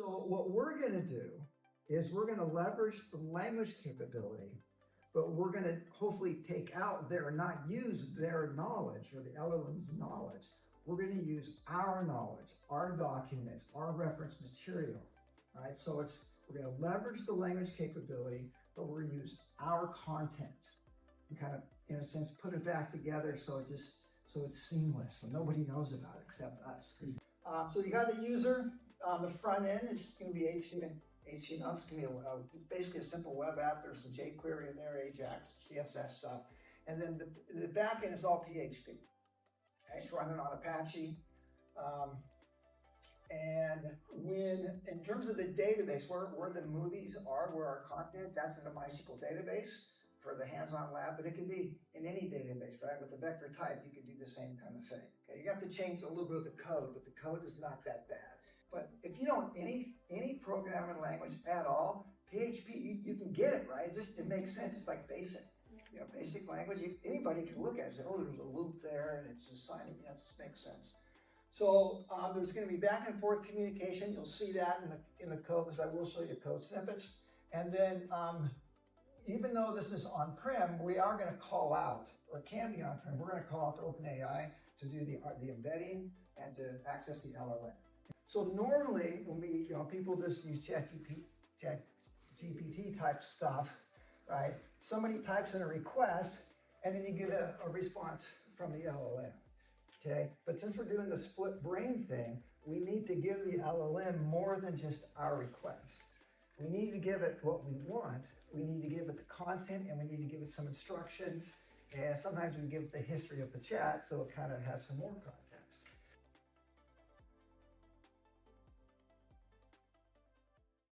So what we're going to do is we're going to leverage the language capability, but we're going to hopefully take out their, not use their knowledge or the LLM's knowledge. We're going to use our knowledge, our documents, our reference material, right? So we're going to leverage the language capability, but we're going to use our content and kind of, in a sense, put it back together so it's seamless, so nobody knows about it except us. So you got the user. The front end is going to be HTML. It's going to be basically a simple web app. There's some jQuery in there, Ajax, CSS stuff. And then the back end is all PHP. Okay, it's running on Apache. And in terms of the database, where the movies are, where our content, that's in a MySQL database for the hands-on lab, but it can be in any database, right? With the vector type, you can do the same kind of thing. Okay, you have to change a little bit of the code, but the code is not that bad. But if you don't any programming language at all, PHP, you can get it, right? It makes sense. It's like basic, basic language. Anybody can look at it and say, oh, there's a loop there, and it's assigning. It just makes sense. So there's going to be back and forth communication. You'll see that in the code, because I will show you code snippets. And then even though this is on-prem, we are going to call out, or can be on-prem. We're going to call out to OpenAI to do the embedding and to access the LLM. So normally, when people just use ChatGPT type stuff, right? Somebody types in a request, and then you get a response from the LLM. Okay, but since we're doing the split brain thing, we need to give the LLM more than just our request. We need to give it what we want. We need to give it the content, and we need to give it some instructions. And sometimes we give it the history of the chat, so it kind of has some more content.